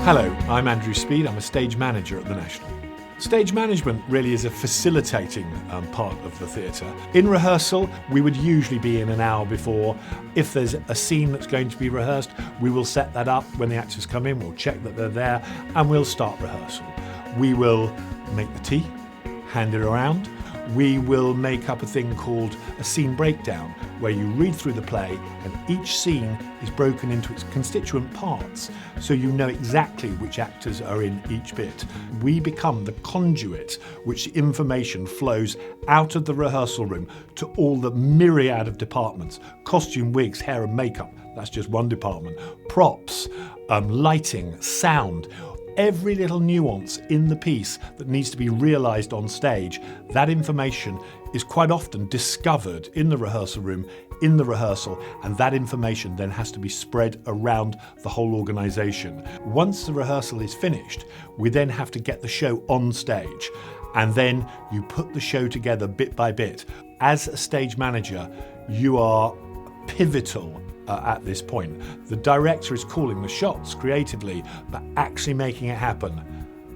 Hello, I'm Andrew Speed. I'm a stage manager at the National. Stage management really is a facilitating part of the theatre. In rehearsal, we would usually be in an hour before. If there's a scene that's going to be rehearsed, we will set that up. When the actors come in, we'll check that they're there and we'll start rehearsal. We will make the tea, hand it around. We will make up a thing called a scene breakdown, where you read through the play and each scene is broken into its constituent parts, so you know exactly which actors are in each bit. We become the conduit which the information flows out of the rehearsal room to all the myriad of departments: costume, wigs, hair and makeup, that's just one department, props, lighting, sound. Every little nuance in the piece that needs to be realised on stage, that information is quite often discovered in the rehearsal room, in the rehearsal, and that information then has to be spread around the whole organisation. Once the rehearsal is finished, we then have to get the show on stage, and then you put the show together bit by bit. As a stage manager, you are pivotal at this point. The director is calling the shots creatively, but actually making it happen,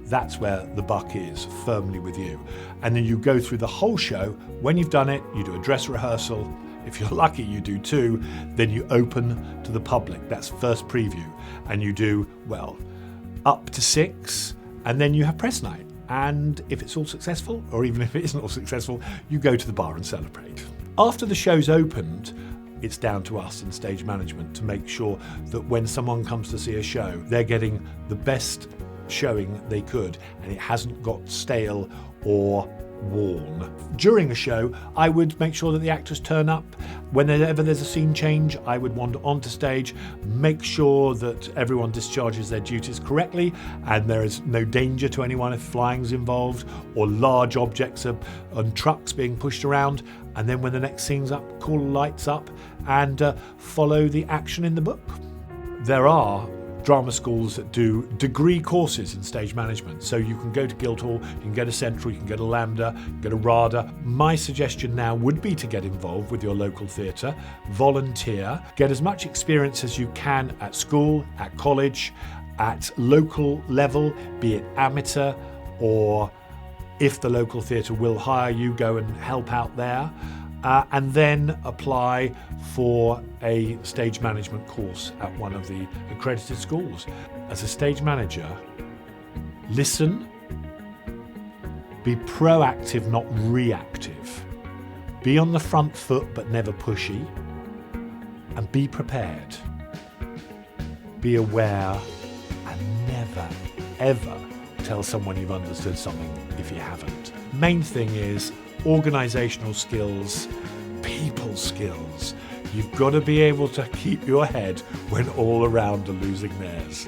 that's where the buck is, firmly with you. And then you go through the whole show. When you've done it, you do a dress rehearsal. If you're lucky, you do two. Then you open to the public. That's first preview. And you do, well, up to 6, and then you have press night. And if it's all successful, or even if it isn't all successful, you go to the bar and celebrate. After the show's opened, it's down to us in stage management to make sure that when someone comes to see a show, they're getting the best showing they could and it hasn't got stale or worn. During a show, I would make sure that the actors turn up. Whenever there's a scene change, I would wander onto stage, make sure that everyone discharges their duties correctly and there is no danger to anyone if flying's involved or large objects and trucks being pushed around. And then when the next scene's up, call the lights up and follow the action in the book. There are drama schools that do degree courses in stage management. So you can go to Guildhall, you can get a Central, you can get a Lambda, you can get a RADA. My suggestion now would be to get involved with your local theatre, volunteer, get as much experience as you can at school, at college, at local level, be it amateur or if the local theatre will hire you, go and help out there. And then apply for a stage management course at one of the accredited schools. As a stage manager, listen, be proactive, not reactive. Be on the front foot, but never pushy. And be prepared. Be aware and never, ever tell someone you've understood something if you haven't. Main thing is organisational skills, people skills. You've got to be able to keep your head when all around are losing theirs.